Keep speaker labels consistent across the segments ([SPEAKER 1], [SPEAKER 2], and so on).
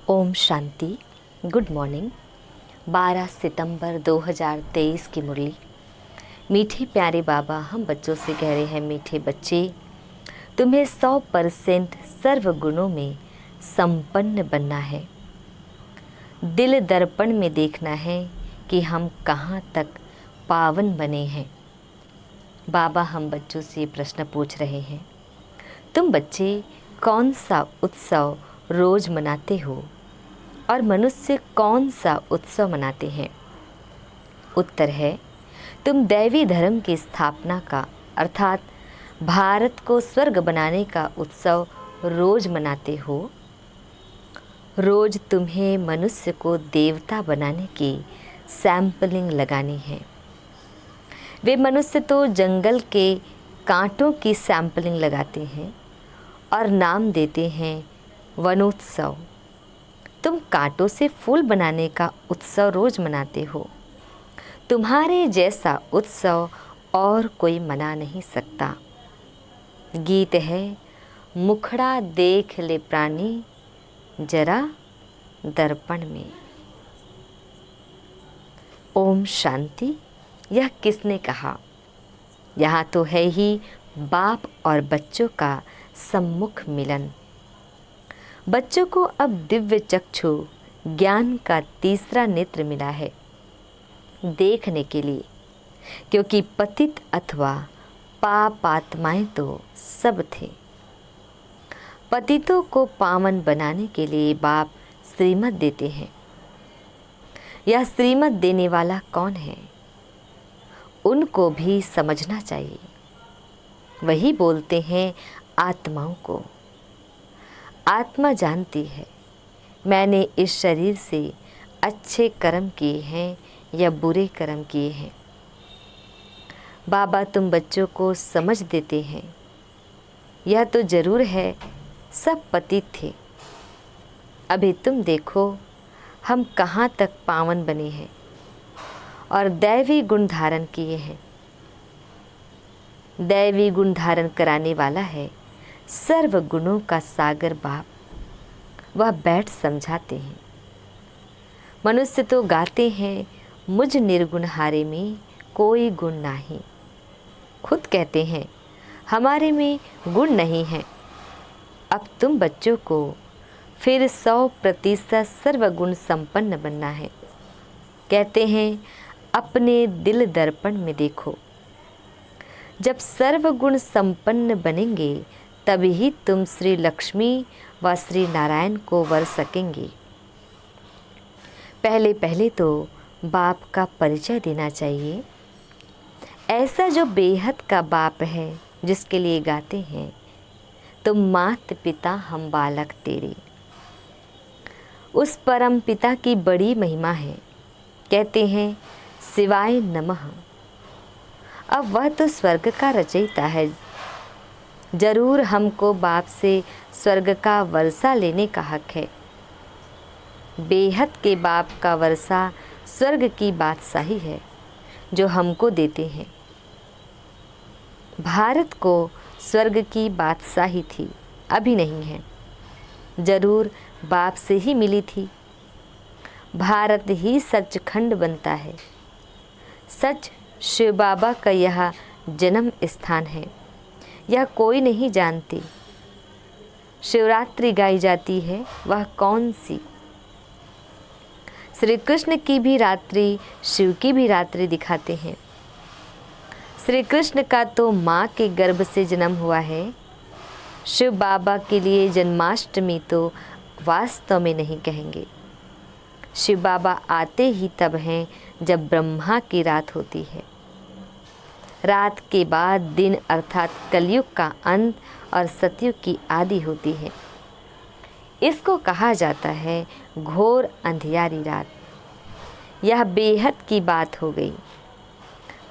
[SPEAKER 1] Om Shanti. Good morning. 12 सितंबर 2023 की मुरली। मीठे प्यारे बाबा, हम बच्चों से कह रहे हैं, मीठे बच्चे, तुम्हें 100% सर्व गुणों में संपन्न बनना है। दिल दर्पण में देखना है कि हम कहाँ तक पावन बने हैं। बाबा हम बच्चों से प्रश्न पूछ रहे हैं, तुम बच्चे कौन सा उत्सव रोज मनाते हो और मनुष्य कौन सा उत्सव मनाते हैं? उत्तर है, तुम दैवी धर्म की स्थापना का अर्थात भारत को स्वर्ग बनाने का उत्सव रोज मनाते हो। रोज तुम्हें मनुष्य को देवता बनाने की सैंपलिंग लगानी है। वे मनुष्य तो जंगल के कांटों की सैंपलिंग लगाते हैं और नाम देते हैं वनोत्सव। तुम कांटों से फूल बनाने का उत्सव रोज मनाते हो। तुम्हारे जैसा उत्सव और कोई मना नहीं सकता। गीत है, मुखड़ा देख ले प्राणी जरा दर्पण में। ओम शांति। यह किसने कहा? यहाँ तो है ही बाप और बच्चों का सम्मुख मिलन। बच्चों को अब दिव्य चक्षु ज्ञान का तीसरा नेत्र मिला है देखने के लिए, क्योंकि पतित अथवा पाप आत्माएं तो सब थे। पतितों को पावन बनाने के लिए बाप श्रीमत देते हैं। यह श्रीमत देने वाला कौन है, उनको भी समझना चाहिए। वही बोलते हैं आत्माओं को। आत्मा जानती है मैंने इस शरीर से अच्छे कर्म किए हैं या बुरे कर्म किए हैं। बाबा तुम बच्चों को समझ देते हैं। यह तो जरूर है सब पतित थे। अभी तुम देखो हम कहाँ तक पावन बने हैं और दैवी गुण धारण किए हैं। दैवी गुण धारण कराने वाला है सर्व गुणों का सागर बाप। वह बैठ समझाते हैं। मनुष्य तो गाते हैं, मुझ निर्गुण हारे में कोई गुण नहीं। खुद कहते हैं हमारे में गुण नहीं है। अब तुम बच्चों को फिर 100% सर्वगुण संपन्न बनना है। कहते हैं अपने दिल दर्पण में देखो। जब सर्वगुण संपन्न बनेंगे तभी तुम श्री लक्ष्मी व श्री नारायण को वर सकेंगे। पहले पहले तो बाप का परिचय देना चाहिए। ऐसा जो बेहद का बाप है जिसके लिए गाते हैं, तुम मात पिता हम बालक तेरे। उस परम पिता की बड़ी महिमा है। कहते हैं शिवाय नमः। अब वह तो स्वर्ग का रचयिता है। जरूर हमको बाप से स्वर्ग का वर्षा लेने का हक है। बेहद के बाप का वर्षा स्वर्ग की बादशाही है जो हमको देते हैं। भारत को स्वर्ग की बादशाही थी, अभी नहीं है। जरूर बाप से ही मिली थी। भारत ही सचखंड बनता है। सच शिव बाबा का यह जन्म स्थान है। यह कोई नहीं जानती। शिवरात्रि गाई जाती है, वह कौन सी? श्री कृष्ण की भी रात्रि, शिव की भी रात्रि दिखाते हैं। श्री कृष्ण का तो माँ के गर्भ से जन्म हुआ है। शिव बाबा के लिए जन्माष्टमी तो वास्तव में नहीं कहेंगे। शिव बाबा आते ही तब हैं जब ब्रह्मा की रात होती है। रात के बाद दिन अर्थात कलयुग का अंत और सतयुग की आदि होती है। इसको कहा जाता है घोर अंधियारी रात। यह बेहद की बात हो गई।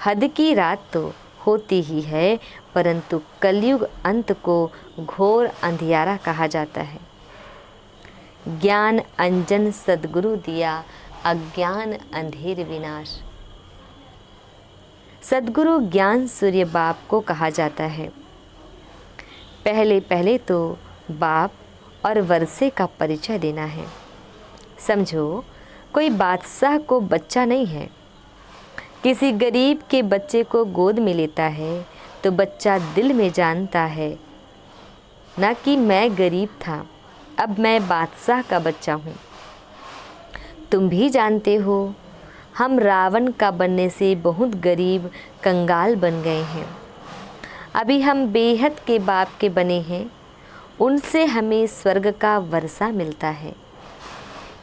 [SPEAKER 1] हद की रात तो होती ही है, परंतु कलयुग अंत को घोर अंधियारा कहा जाता है। ज्ञान अंजन सद्गुरु दिया, अज्ञान अंधेर विनाश। सद्गुरु ज्ञान सूर्य बाप को कहा जाता है। पहले पहले तो बाप और वर्षे का परिचय देना है। समझो, कोई बादशाह को बच्चा नहीं है। किसी गरीब के बच्चे को गोद में लेता है तो बच्चा दिल में जानता है ना कि मैं गरीब था, अब मैं बादशाह का बच्चा हूँ। तुम भी जानते हो, हम रावण का बनने से बहुत गरीब कंगाल बन गए हैं। अभी हम बेहद के बाप के बने हैं, उनसे हमें स्वर्ग का वर्षा मिलता है।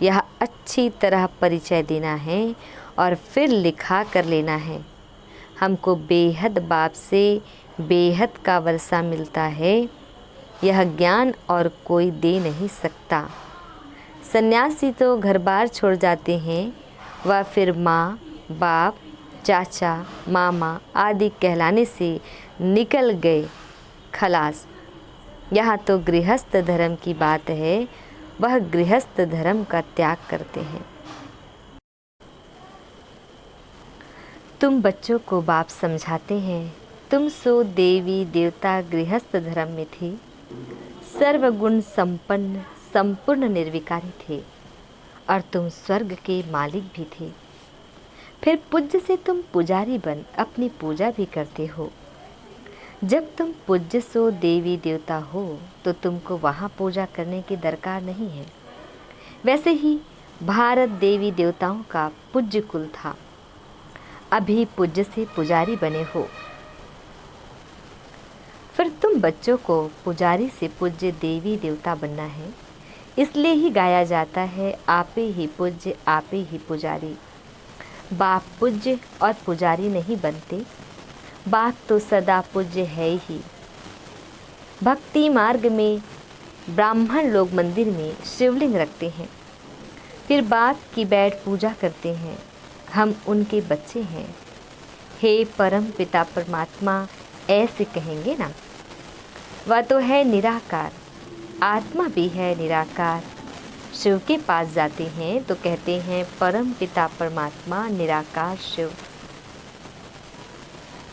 [SPEAKER 1] यह अच्छी तरह परिचय देना है और फिर लिखा कर लेना है। हमको बेहद बाप से बेहद का वर्षा मिलता है, यह ज्ञान और कोई दे नहीं सकता। सन्यासी तो घर बार छोड़ जाते हैं, वह फिर माँ, बाप, चाचा, मामा आदि कहलाने से निकल गए खलास। यहाँ तो गृहस्थ धर्म की बात है, वह गृहस्थ धर्म का त्याग करते हैं। तुम बच्चों को बाप समझाते हैं, तुम सो देवी देवता गृहस्थ धर्म में थे, सर्वगुण संपन्न संपूर्ण निर्विकारी थे और तुम स्वर्ग के मालिक भी थे। फिर पूज्य से तुम पुजारी बन अपनी पूजा भी करते हो। जब तुम पूज्य सो देवी देवता हो तो तुमको वहाँ पूजा करने की दरकार नहीं है। वैसे ही भारत देवी देवताओं का पूज्य कुल था, अभी पूज्य से पुजारी बने हो। फिर तुम बच्चों को पुजारी से पूज्य देवी देवता बनना है, इसलिए ही गाया जाता है, आपे ही पूज्य आपे ही पुजारी। बाप पूज्य और पुजारी नहीं बनते, बाप तो सदा पूज्य है ही। भक्ति मार्ग में ब्राह्मण लोग मंदिर में शिवलिंग रखते हैं, फिर बाप की बैठ पूजा करते हैं। हम उनके बच्चे हैं। हे परम पिता परमात्मा ऐसे कहेंगे ना। वह तो है निराकार, आत्मा भी है निराकार। शिव के पास जाते हैं तो कहते हैं परम पिता परमात्मा निराकार शिव।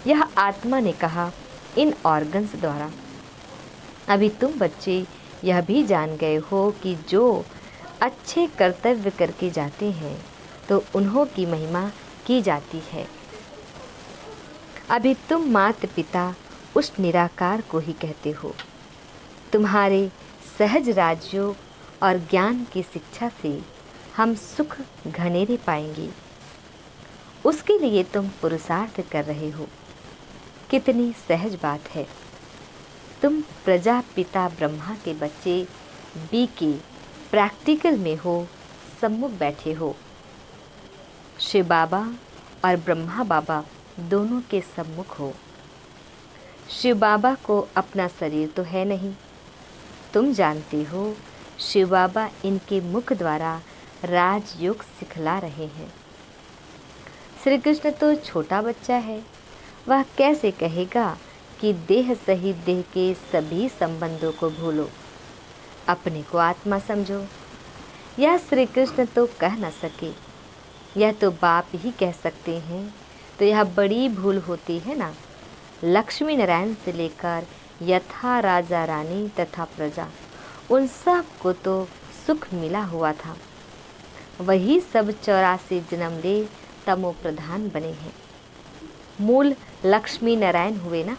[SPEAKER 1] यह आत्मा ने कहा इन ऑर्गन्स द्वारा। अभी तुम बच्चे यह भी जान गए हो कि जो अच्छे कर्तव्य करके जाते हैं तो उन्हों की महिमा की जाती है। अभी तुम माता पिता उस निराकार को ही कहते हो। तुम्हारे सहज राजयोग और ज्ञान की शिक्षा से हम सुख घनेरे पाएंगे, उसके लिए तुम पुरुषार्थ कर रहे हो। कितनी सहज बात है। तुम प्रजापिता ब्रह्मा के बच्चे बीके प्रैक्टिकल में हो, सम्मुख बैठे हो। शिव बाबा और ब्रह्मा बाबा दोनों के सम्मुख हो। शिव बाबा को अपना शरीर तो है नहीं, तुम जानते हो। शिव बाबा इनके मुख द्वारा राजयोग सिखला रहे हैं। श्री कृष्ण तो छोटा बच्चा है, वह कैसे कहेगा कि देह सहित देह के सभी संबंधों को भूलो, अपने को आत्मा समझो। यह श्री कृष्ण तो कह न सके, यह तो बाप ही कह सकते हैं। तो यह बड़ी भूल होती है ना। लक्ष्मी नारायण से लेकर यथा राजा रानी तथा प्रजा, उन सब को तो सुख मिला हुआ था। वही सब 84 जन्म ले तमो प्रधान बने हैं। मूल लक्ष्मी नारायण हुए ना,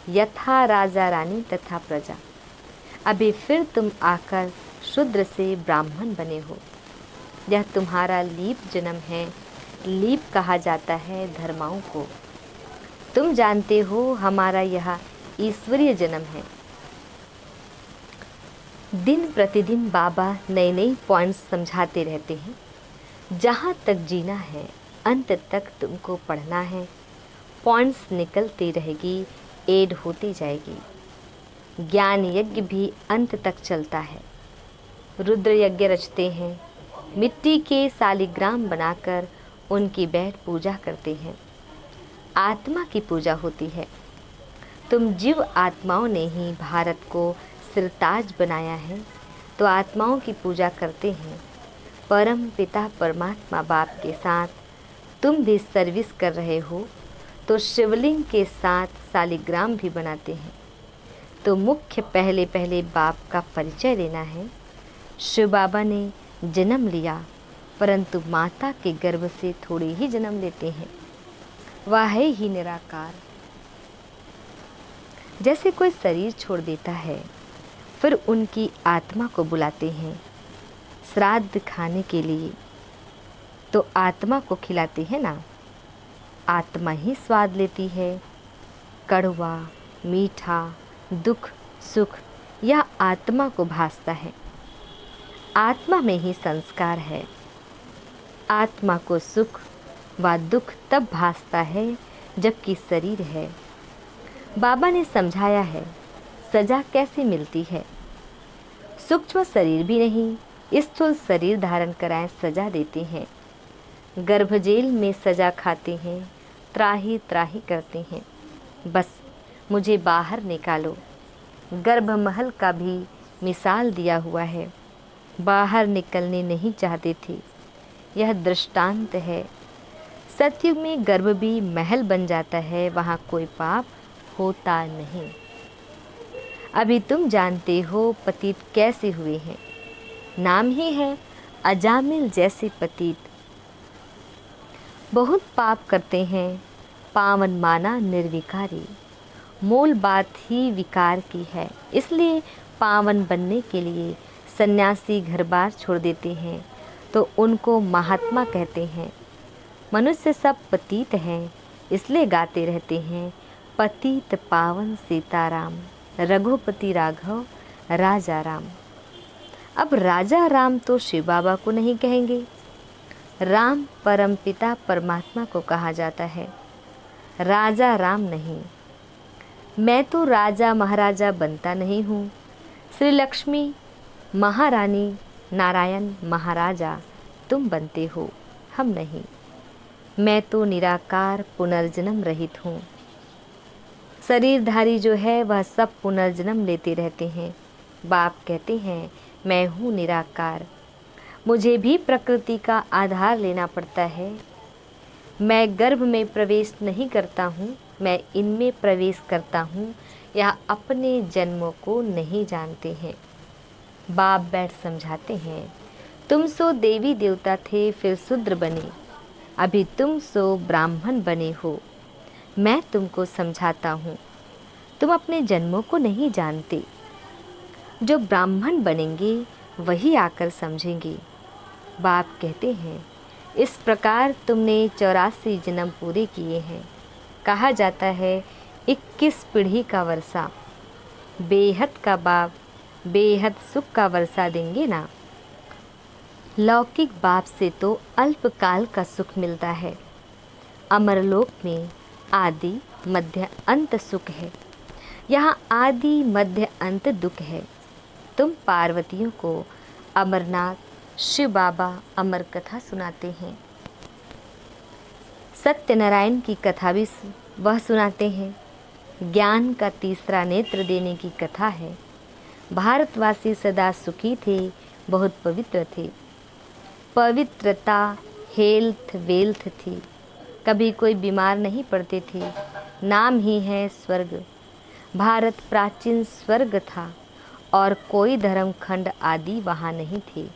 [SPEAKER 1] यथा राजा रानी तथा प्रजा। अभी फिर तुम आकर शूद्र से ब्राह्मण बने हो। यह तुम्हारा लीप जन्म है। लीप कहा जाता है धर्माओं को। तुम जानते हो हमारा यह ईश्वरीय जन्म है। दिन प्रतिदिन बाबा नए नए पॉइंट्स समझाते रहते हैं। जहाँ तक जीना है अंत तक तुमको पढ़ना है। पॉइंट्स निकलती रहेगी, एड होती जाएगी। ज्ञान यज्ञ भी अंत तक चलता है। रुद्र यज्ञ रचते हैं, मिट्टी के शालिग्राम बनाकर उनकी बैठ पूजा करते हैं। आत्मा की पूजा होती है। तुम जीव आत्माओं ने ही भारत को सिरताज बनाया है, तो आत्माओं की पूजा करते हैं। परम पिता परमात्मा बाप के साथ तुम भी सर्विस कर रहे हो, तो शिवलिंग के साथ शालिग्राम भी बनाते हैं। तो मुख्य पहले बाप का परिचय देना है। शिव बाबा ने जन्म लिया, परंतु माता के गर्भ से थोड़े ही जन्म लेते हैं। वह है ही निराकार। जैसे कोई शरीर छोड़ देता है, फिर उनकी आत्मा को बुलाते हैं श्राद्ध खाने के लिए, तो आत्मा को खिलाते हैं ना। आत्मा ही स्वाद लेती है। कड़वा, मीठा, दुख, सुख यह आत्मा को भासता है। आत्मा में ही संस्कार है। आत्मा को सुख व दुख तब भासता है जबकि शरीर है। बाबा ने समझाया है सजा कैसे मिलती है। सूक्ष्म शरीर भी नहीं, स्थूल शरीर धारण कराए सजा देते हैं। गर्भजेल में सजा खाते हैं, त्राही त्राही करते हैं, बस मुझे बाहर निकालो। गर्भमहल का भी मिसाल दिया हुआ है। बाहर निकलने नहीं चाहते थे। यह दृष्टांत है। सतयुग में गर्भ भी महल बन जाता है, वहाँ कोई पाप होता नहीं। अभी तुम जानते हो पतित कैसे हुए हैं। नाम ही है अजामिल जैसे पतित। बहुत पाप करते हैं, पावन माना निर्विकारी। मूल बात ही विकार की है। इसलिए पावन बनने के लिए सन्यासी घर बार छोड़ देते हैं, तो उनको महात्मा कहते हैं। मनुष्य सब पतित हैं, इसलिए गाते रहते हैं पतित पावन सीताराम, रघुपति राघव राजा राम। अब राजा राम तो शिव बाबा को नहीं कहेंगे। राम परमपिता परमात्मा को कहा जाता है, राजा राम नहीं। मैं तो राजा महाराजा बनता नहीं हूँ। श्री लक्ष्मी महारानी, नारायण महाराजा तुम बनते हो, हम नहीं। मैं तो निराकार पुनर्जन्म रहित हूँ। शरीरधारी जो है वह सब पुनर्जन्म लेते रहते हैं। बाप कहते हैं मैं हूँ निराकार। मुझे भी प्रकृति का आधार लेना पड़ता है। मैं गर्भ में प्रवेश नहीं करता हूँ, मैं इनमें प्रवेश करता हूँ। यह अपने जन्मों को नहीं जानते हैं। बाप बैठ समझाते हैं, तुम सो देवी देवता थे, फिर शूद्र बने, अभी तुम सो ब्राह्मण बने हो। मैं तुमको समझाता हूँ, तुम अपने जन्मों को नहीं जानते। जो ब्राह्मण बनेंगे वही आकर समझेंगे। बाप कहते हैं इस प्रकार तुमने 84 जन्म पूरे किए हैं। कहा जाता है 21 पीढ़ी का वर्षा। बेहद का बाप बेहद सुख का वर्षा देंगे ना। लौकिक बाप से तो अल्पकाल का सुख मिलता है। अमरलोक में आदि मध्य अंत सुख है, यहाँ आदि मध्य अंत दुख है। तुम पार्वतियों को अमरनाथ शिव बाबा अमर कथा सुनाते हैं। सत्यनारायण की कथा भी वह सुनाते हैं। ज्ञान का तीसरा नेत्र देने की कथा है। भारतवासी सदा सुखी थे, बहुत पवित्र थे। पवित्रता हेल्थ वेल्थ थी। कभी कोई बीमार नहीं पड़ते थे। नाम ही है स्वर्ग। भारत प्राचीन स्वर्ग था और कोई धर्मखंड आदि वहाँ नहीं थे।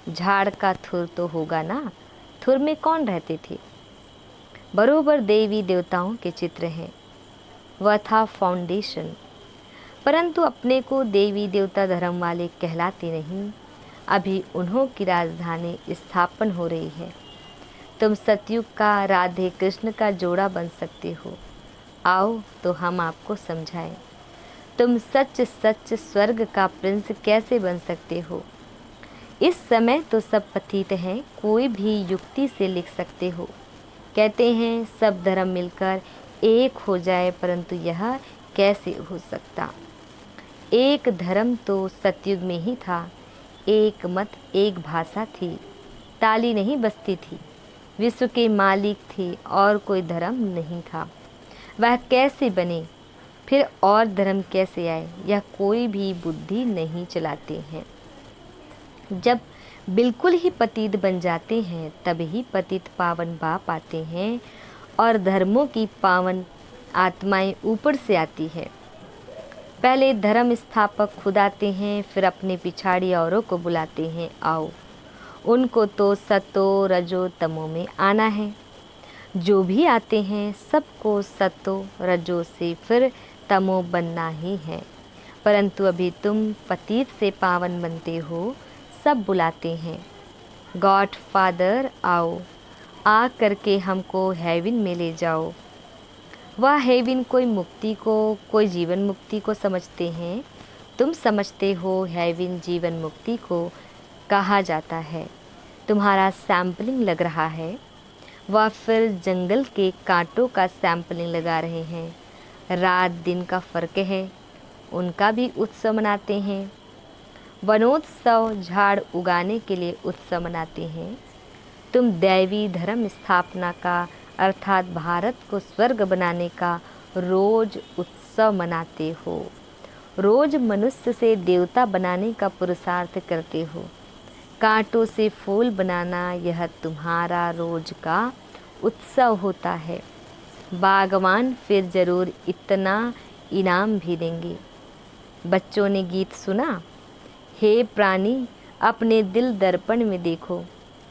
[SPEAKER 1] झाड़ का थुर तो होगा ना, थुर में कौन रहते थे। बरोबर देवी देवताओं के चित्र हैं। वह था फाउंडेशन। परंतु अपने को देवी देवता धर्म वाले कहलाते नहीं। अभी उन्हों की राजधानी स्थापन हो रही है। तुम सतयुग का राधे कृष्ण का जोड़ा बन सकते हो। आओ तो हम आपको समझाएं। तुम सच सच स्वर्ग का प्रिंस कैसे बन सकते हो। इस समय तो सब पतित हैं, कोई भी युक्ति से लिख सकते हो। कहते हैं सब धर्म मिलकर एक हो जाए, परंतु यह कैसे हो सकता। एक धर्म तो सतयुग में ही था। एक मत एक भाषा थी, ताली नहीं बजती थी। विश्व के मालिक थे और कोई धर्म नहीं था। वह कैसे बने, फिर और धर्म कैसे आए, यह कोई भी बुद्धि नहीं चलाते हैं। जब बिल्कुल ही पतित बन जाते हैं तब ही पतित पावन बाप आते हैं और धर्मों की पावन आत्माएं ऊपर से आती है। पहले धर्म स्थापक खुद आते हैं, फिर अपने पिछाड़ी औरों को बुलाते हैं, आओ। उनको तो सतो रजो तमो में आना है। जो भी आते हैं सबको सतो रजो से फिर तमो बनना ही है। परंतु अभी तुम पतित से पावन बनते हो, सब बुलाते हैं, गॉड फादर आओ, आ करके हमको हेवन में ले जाओ। वह हेवन कोई मुक्ति को, कोई जीवन मुक्ति को समझते हैं। तुम समझते हो हेवन जीवन मुक्ति को कहा जाता है। तुम्हारा सैम्पलिंग लग रहा है, वह फिर जंगल के कांटों का सैम्पलिंग लगा रहे हैं। रात दिन का फ़र्क है, उनका भी उत्सव मनाते हैं। वनोत्सव झाड़ उगाने के लिए उत्सव मनाते हैं। तुम दैवी धर्म स्थापना का अर्थात भारत को स्वर्ग बनाने का रोज उत्सव मनाते हो। रोज मनुष्य से देवता बनाने का पुरुषार्थ करते हो। कांटों से फूल बनाना यह तुम्हारा रोज का उत्सव होता है। बागवान फिर जरूर इतना इनाम भी देंगे। बच्चों ने गीत सुना, हे प्राणी अपने दिल दर्पण में देखो,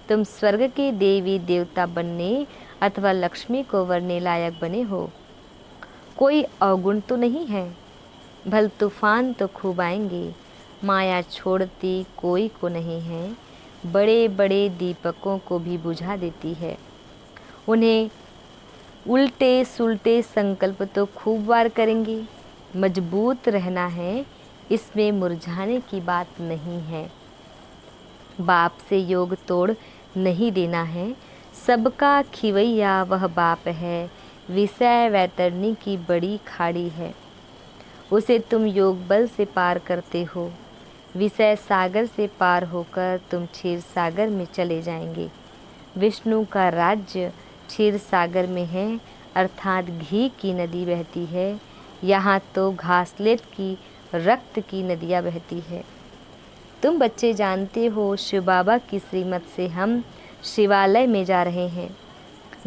[SPEAKER 1] तुम स्वर्ग के देवी देवता बनने अथवा लक्ष्मी को वरने लायक बने हो। कोई अवगुण तो नहीं है। भल तूफान तो खूब आएंगे, माया छोड़ती कोई को नहीं है। बड़े बड़े दीपकों को भी बुझा देती है। उन्हें उल्टे सुलटे संकल्प तो खूब बार करेंगे। मजबूत रहना है, इसमें मुरझाने की बात नहीं है। बाप से योग तोड़ नहीं देना है। सबका खिवैया वह बाप है। विषय वैतरणी की बड़ी खाड़ी है, उसे तुम योग बल से पार करते हो। विषय सागर से पार होकर तुम क्षीर सागर में चले जाएंगे। विष्णु का राज्य क्षीर सागर में है, अर्थात घी की नदी बहती है। यहाँ तो घासलेट की रक्त की नदियाँ बहती है। तुम बच्चे जानते हो शिव बाबा की श्रीमत से हम शिवालय में जा रहे हैं,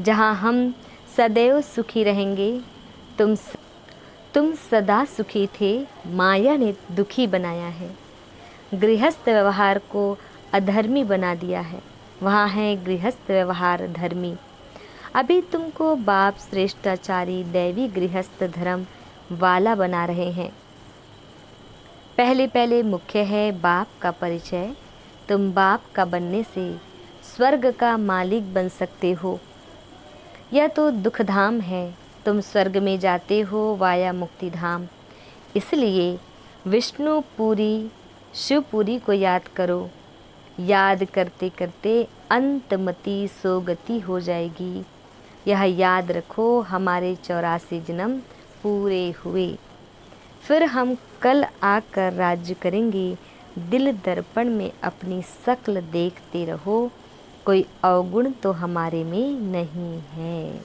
[SPEAKER 1] जहाँ हम सदैव सुखी रहेंगे। तुम सदा सुखी थे, माया ने दुखी बनाया है। गृहस्थ व्यवहार को अधर्मी बना दिया है, वहाँ है गृहस्थ व्यवहार धर्मी। अभी तुमको बाप श्रेष्ठाचारी दैवी गृहस्थ धर्म वाला बना रहे हैं। पहले पहले मुख्य है बाप का परिचय। तुम बाप का बनने से स्वर्ग का मालिक बन सकते हो। यह तो दुखधाम है, तुम स्वर्ग में जाते हो वाया मुक्ति धाम। इसलिए विष्णुपुरी शिवपुरी को याद करो। याद करते करते अंतमति सोगति हो जाएगी। यह याद रखो, हमारे 84 जन्म पूरे हुए, फिर हम कल आकर राज्य करेंगे। दिल दर्पण में अपनी शक्ल देखते रहो, कोई अवगुण तो हमारे में नहीं है।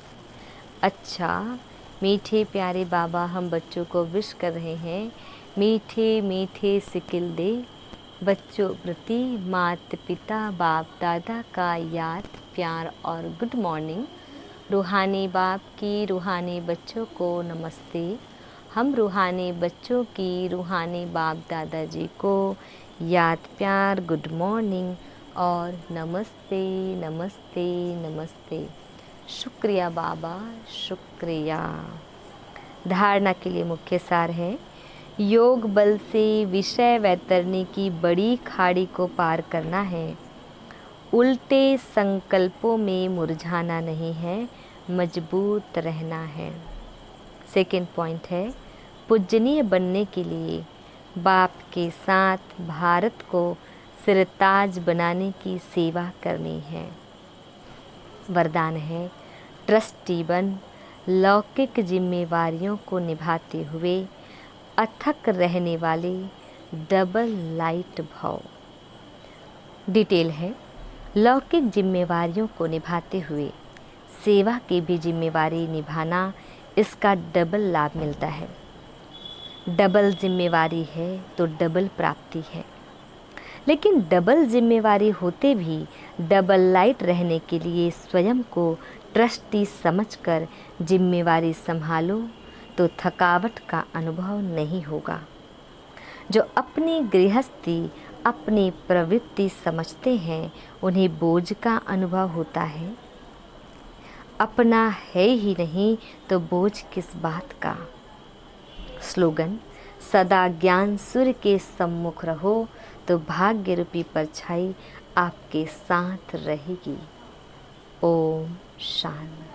[SPEAKER 1] अच्छा, मीठे प्यारे बाबा हम बच्चों को विश कर रहे हैं। मीठे मीठे सिकिल दे बच्चों प्रति माता पिता बाप दादा का याद प्यार और गुड मॉर्निंग। रूहानी बाप की रूहानी बच्चों को नमस्ते। हम रूहानी बच्चों की रूहानी बाप दादाजी को याद प्यार गुड मॉर्निंग और नमस्ते नमस्ते नमस्ते। शुक्रिया बाबा, शुक्रिया। धारणा के लिए मुख्य सार है, योग बल से विषय वैतरणी की बड़ी खाड़ी को पार करना है। उल्टे संकल्पों में मुरझाना नहीं है, मजबूत रहना है। सेकंड पॉइंट है, पूजनीय बनने के लिए बाप के साथ भारत को सिरताज बनाने की सेवा करनी है। वरदान है, ट्रस्टी बन लौकिक जिम्मेवारियों को निभाते हुए अथक रहने वाले डबल लाइट भाव। डिटेल है, लौकिक जिम्मेवारियों को निभाते हुए सेवा की भी जिम्मेवारी निभाना, इसका डबल लाभ मिलता है। डबल जिम्मेवारी है तो डबल प्राप्ति है। लेकिन डबल जिम्मेवारी होते भी डबल लाइट रहने के लिए स्वयं को ट्रस्टी समझकर जिम्मेवारी संभालो तो थकावट का अनुभव नहीं होगा। जो अपनी गृहस्थी अपनी प्रवृत्ति समझते हैं उन्हें बोझ का अनुभव होता है। अपना है ही नहीं तो बोझ किस बात का। स्लोगन, सदा ज्ञान सूर्य के सम्मुख रहो तो भाग्य रूपी परछाई आपके साथ रहेगी। ओम शांति।